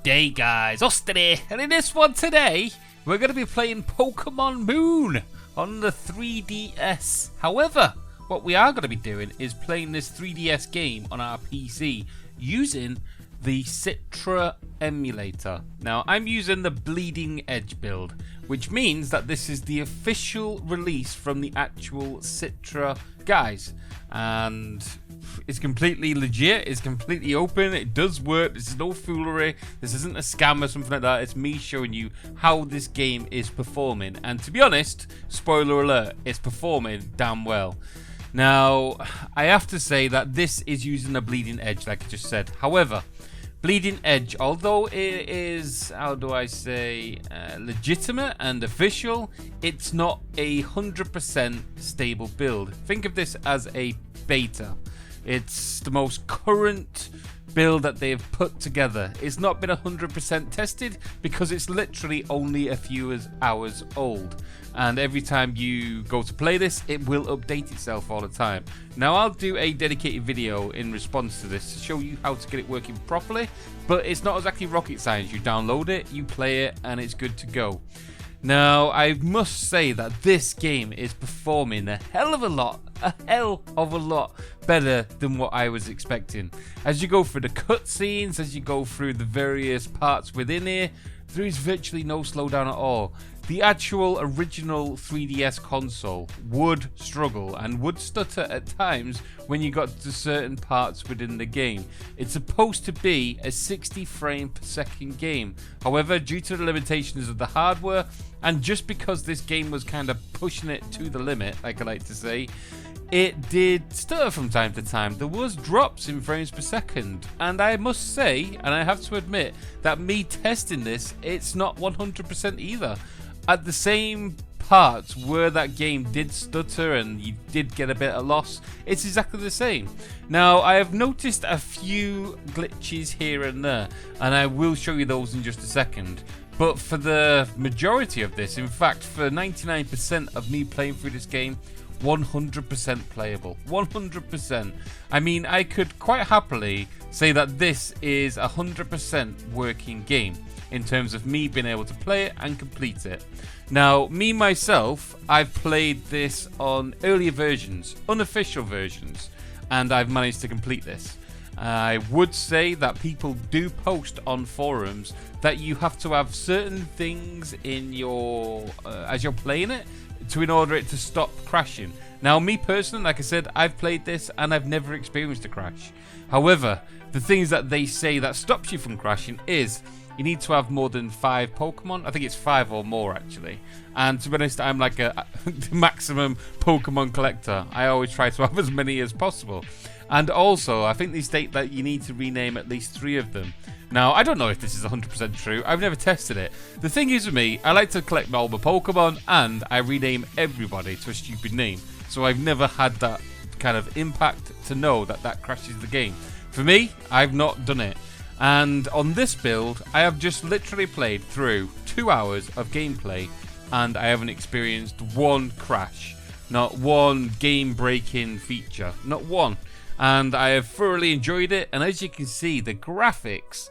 day, guys, us today, and in this one today we're going to be playing Pokemon Moon on the 3DS. However, what we are going to be doing is playing this 3DS game on our PC using the Citra Emulator. Now, I'm using the Bleeding Edge build, which means that this is the official release from the actual Citra guys, and it's completely legit, it's completely open, it does work, this is no foolery, this isn't a scam or something like that. It's me showing you how this game is performing, and to be honest, spoiler alert, it's performing damn well. Now, I have to say that this is using a Bleeding Edge, like I just said. However, Bleeding Edge, although it is, how do I say, legitimate and official, it's not 100% stable build. Think of this as a beta. It's the most current build that they've put together. It's not been 100% tested because it's literally only a few hours old, and every time you go to play this, it will update itself all the time. Now, I'll do a dedicated video in response to this to show you how to get it working properly, but it's not exactly rocket science. You download it, you play it, and it's good to go. Now, I must say that this game is performing a hell of a lot better than what I was expecting. As you go through the cutscenes, as you go through the various parts within here, there is virtually no slowdown at all. The actual original 3DS console would struggle and would stutter at times when you got to certain parts within the game. It's supposed to be a 60 frame per second game. However, due to the limitations of the hardware, and just because this game was kind of pushing it to the limit, like I like to say, it did stutter from time to time. There was drops in frames per second, and I must say, and I have to admit, that me testing this, it's not 100% either. At the same parts where that game did stutter and you did get a bit of loss, it's exactly the same. Now, I have noticed a few glitches here and there, and I will show you those in just a second. But for the majority of this, in fact, for 99% of me playing through this game, 100% playable. 100%. I mean, I could quite happily say that this is a 100% working game in terms of me being able to play it and complete it. Now, me myself, I've played this on earlier versions, unofficial versions, and I've managed to complete this. I would say that people do post on forums that you have to have certain things in your as you're playing it in order it to stop crashing. Now, me personally, like I said, I've played this and I've never experienced a crash. However, the things that they say that stops you from crashing is you need to have more than 5 Pokemon. I think it's 5 or more, actually. And to be honest, I'm like a maximum Pokemon collector. I always try to have as many as possible. And also, I think they state that you need to rename at least 3 of them. Now, I don't know if this is 100% true. I've never tested it. The thing is with me, I like to collect all my Pokemon, and I rename everybody to a stupid name. So I've never had that kind of impact to know that that crashes the game. For me, I've not done it. And on this build, I have just literally played through 2 hours of gameplay, and I haven't experienced one crash. Not one game-breaking feature. Not one. And I have thoroughly enjoyed it, and as you can see, the graphics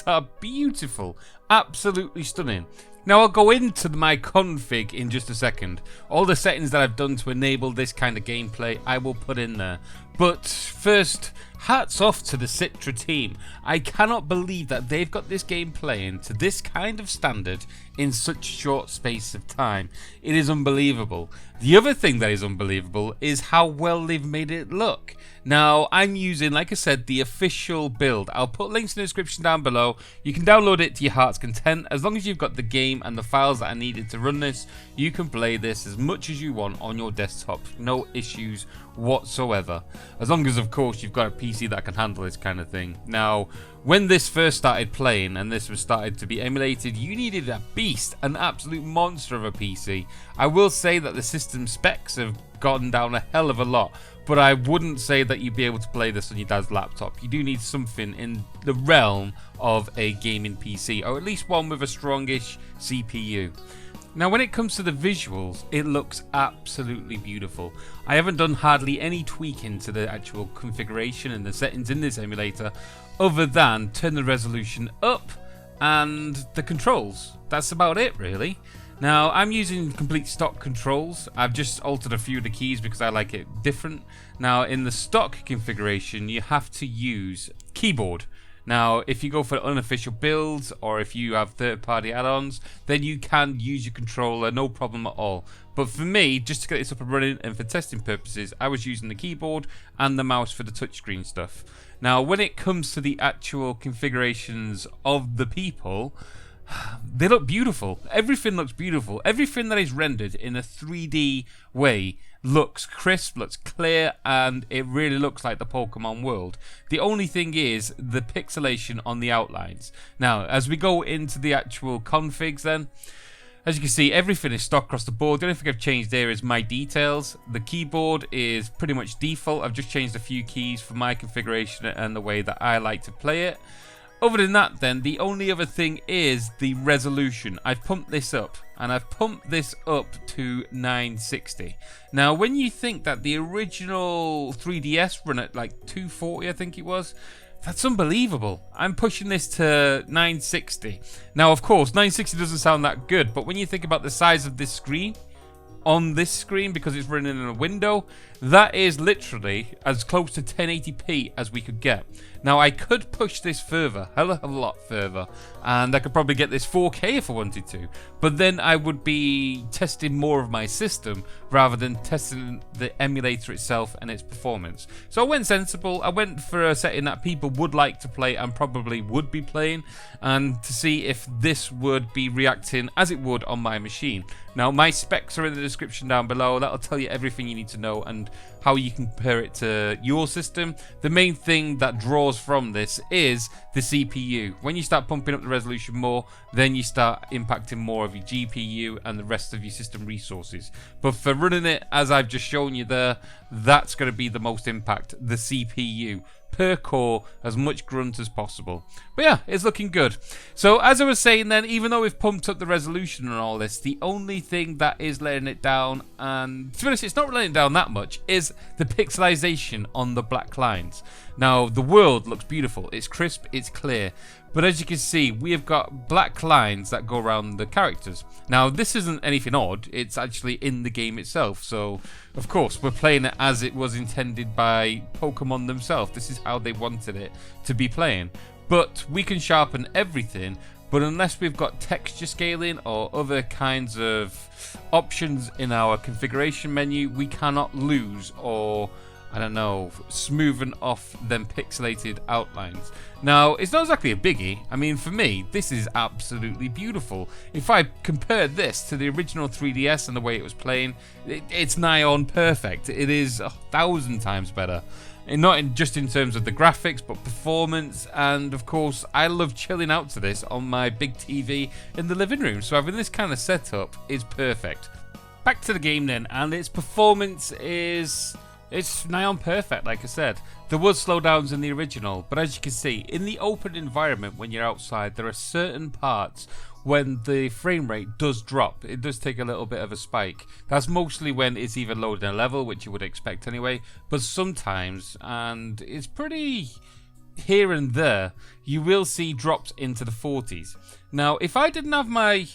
are beautiful. Absolutely stunning. Now, I'll go into my config in just a second. All the settings that I've done to enable this kind of gameplay, I will put in there. But first, hats off to the Citra team. I cannot believe that they've got this game playing to this kind of standard in such a short space of time. It is unbelievable. The other thing that is unbelievable is how well they've made it look. Now, I'm using, like I said, the official build. I'll put links in the description down below. You can download it to your heart's content. As long as you've got the game and the files that are needed to run this, you can play this as much as you want on your desktop. No issues whatsoever. As long as, of course, you've got a PC that can handle this kind of thing. Now, when this first started playing and this was started to be emulated, you needed a beast, an absolute monster of a PC. I will say that the system specs have gotten down a hell of a lot, but I wouldn't say that you'd be able to play this on your dad's laptop. You do need something in the realm of a gaming PC, or at least one with a strongish CPU. Now when it comes to the visuals, it looks absolutely beautiful. I haven't done hardly any tweaking to the actual configuration and the settings in this emulator other than turn the resolution up and the controls. That's about it really. Now I'm using complete stock controls. I've just altered a few of the keys because I like it different. Now in the stock configuration you have to use keyboard. Now if you go for unofficial builds or if you have third-party add-ons, then you can use your controller, no problem at all. But for me, just to get this up and running and for testing purposes, I was using the keyboard and the mouse for the touchscreen stuff. Now when it comes to the actual configurations of the people, they look beautiful. Everything looks beautiful. Everything that is rendered in a 3D way looks crisp, looks clear, and it really looks like the Pokemon world. The only thing is the pixelation on the outlines. Now, as we go into the actual configs then, as you can see, everything is stock across the board. The only thing I've changed there is my details. The keyboard is pretty much default. I've just changed a few keys for my configuration and the way that I like to play it. Other than that then, the only other thing is the resolution. I've pumped this up, and I've pumped this up to 960. Now when you think that the original 3DS run at like 240 I think it was, that's unbelievable. I'm pushing this to 960. Now of course 960 doesn't sound that good, but when you think about the size of this screen, on this screen, because it's running in a window, that is literally as close to 1080p as we could get. Now I could push this further, hell of a lot further, and I could probably get this 4K if I wanted to, but then I would be testing more of my system rather than testing the emulator itself and its performance. So I went sensible. I went for a setting that people would like to play and probably would be playing, and to see if this would be reacting as it would on my machine. Now my specs are in the description down below. That'll tell you everything you need to know and how you can compare it to your system. The main thing that draws from this is the CPU. When you start pumping up the resolution more, then you start impacting more of your GPU and the rest of your system resources. But for running it as I've just shown you there, that's going to be the most impact, the CPU. Per core, as much grunt as possible. But yeah, it's looking good. So as I was saying then, even though we've pumped up the resolution and all this, the only thing that is letting it down, and to be honest it's not letting it down that much, is the pixelization on the black lines. Now the world looks beautiful, it's crisp, it's clear, but as you can see we have got black lines that go around the characters. Now this isn't anything odd, it's actually in the game itself, so of course we're playing it as it was intended by Pokemon themselves. This is how they wanted it to be playing. But we can sharpen everything, but unless we've got texture scaling or other kinds of options in our configuration menu, we cannot lose or, I don't know, smoothen off them pixelated outlines. Now, it's not exactly a biggie. I mean, for me, this is absolutely beautiful. If I compare this to the original 3DS and the way it was playing, it's nigh on perfect. It is 1,000 times better. And not just in terms of the graphics, but performance, and of course, I love chilling out to this on my big TV in the living room, so having this kind of setup is perfect. Back to the game then, and its performance is... it's nigh on perfect, like I said. There was slowdowns in the original, but as you can see, in the open environment when you're outside, there are certain parts when the frame rate does drop. It does take a little bit of a spike. That's mostly when it's either loading a level, which you would expect anyway, but sometimes, and it's pretty here and there, you will see drops into the 40s. Now, if I didn't have my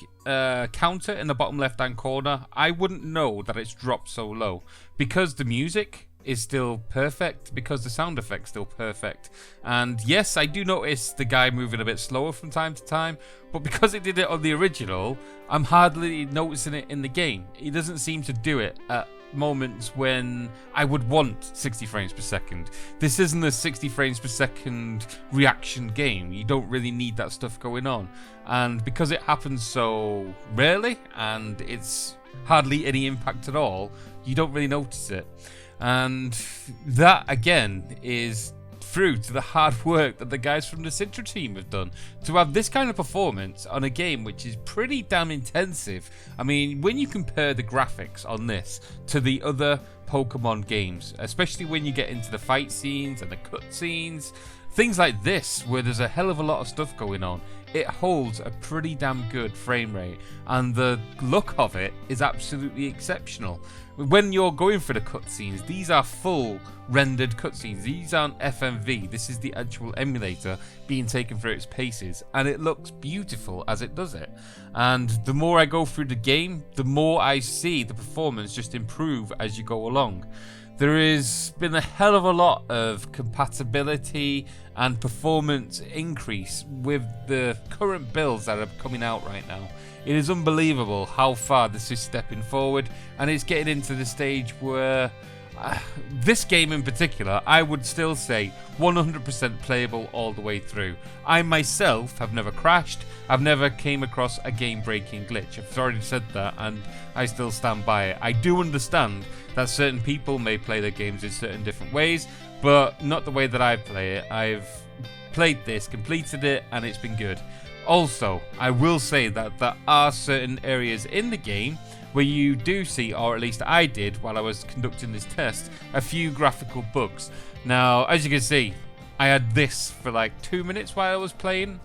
counter in the bottom left hand corner, I wouldn't know that it's dropped so low, because the music is still perfect, because the sound effect's still perfect. And yes, I do notice the guy moving a bit slower from time to time, but because it did it on the original, I'm hardly noticing it in the game. It doesn't seem to do it at moments when I would want 60 frames per second. This isn't a 60 frames per second reaction game. You don't really need that stuff going on. And because it happens so rarely and it's hardly any impact at all, you don't really notice it. And that again is through to the hard work that the guys from the Citra team have done to have this kind of performance on a game which is pretty damn intensive. I mean, when you compare the graphics on this to the other Pokemon games, especially when you get into the fight scenes and the cut scenes, things like this, where there's a hell of a lot of stuff going on, it holds a pretty damn good frame rate, and the look of it is absolutely exceptional. When you're going for the cutscenes, these are full rendered cutscenes. These aren't FMV. This is the actual emulator being taken through its paces, and it looks beautiful as it does it. And the more I go through the game, the more I see the performance just improve as you go along. There has been a hell of a lot of compatibility and performance increase with the current builds that are coming out right now. It is unbelievable how far this is stepping forward, and it's getting into the stage where this game in particular, I would still say 100% playable all the way through. I myself have never crashed. I've never came across a game-breaking glitch. I've already said that, and I still stand by it. I do understand that certain people may play their games in certain different ways, but not the way that I play it. I've played this, completed it, and it's been good. Also, I will say that there are certain areas in the game where you do see, or at least I did while I was conducting this test, a few graphical bugs. Now, as you can see, I had this for like 2 minutes while I was playing.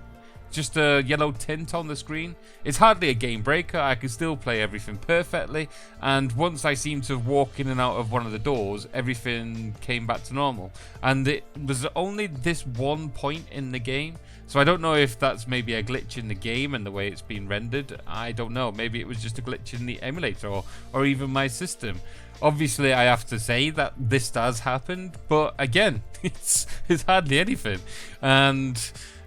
Just a yellow tint on the screen. It's hardly a game breaker. I can still play everything perfectly. And once I seemed to walk in and out of one of the doors, everything came back to normal. And it was only this one point in the game. So I don't know if that's maybe a glitch in the game and the way it's been rendered. I don't know. Maybe it was just a glitch in the emulator or even my system. Obviously, I have to say that this does happen. But again, it's hardly anything. And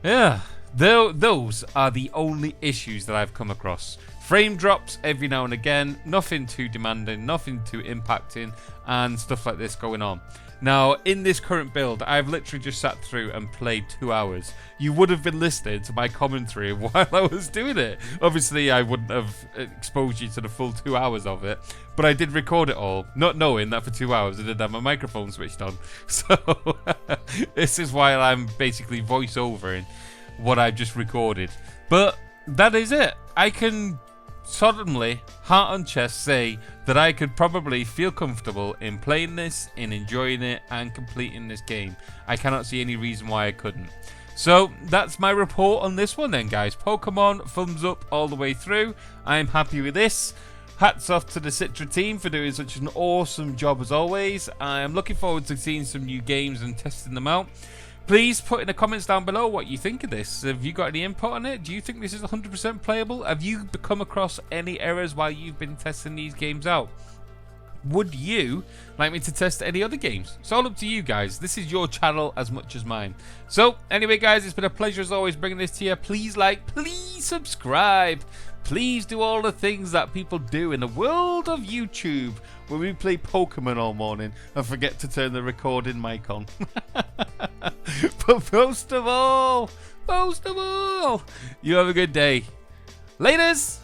yeah. Those are the only issues that I've come across. Frame drops every now and again, nothing too demanding, nothing too impacting, and stuff like this going on. Now, in this current build, I've literally just sat through and played 2 hours. You would have been listening to my commentary while I was doing it. Obviously, I wouldn't have exposed you to the full 2 hours of it, but I did record it all, not knowing that for 2 hours I didn't have my microphone switched on. So, this is why I'm basically voice-overing what I've just recorded. But that is it. I can solemnly, heart on chest, say that I could probably feel comfortable in playing this, in enjoying it, and completing this game. I cannot see any reason why I couldn't. So that's my report on this one then, guys. Pokemon, thumbs up all the way through. I'm happy with this. Hats off to the Citra team for doing such an awesome job as always. I'm looking forward to seeing some new games and testing them out. Please put in the comments down below what you think of this. Have you got any input on it? Do you think this is 100% playable? Have you come across any errors while you've been testing these games out? Would you like me to test any other games? It's all up to you guys. This is your channel as much as mine. So anyway guys, it's been a pleasure as always bringing this to you. Please like, please subscribe. Please do all the things that people do in the world of YouTube where we play Pokemon all morning and forget to turn the recording mic on. But most of all, you have a good day. Laters!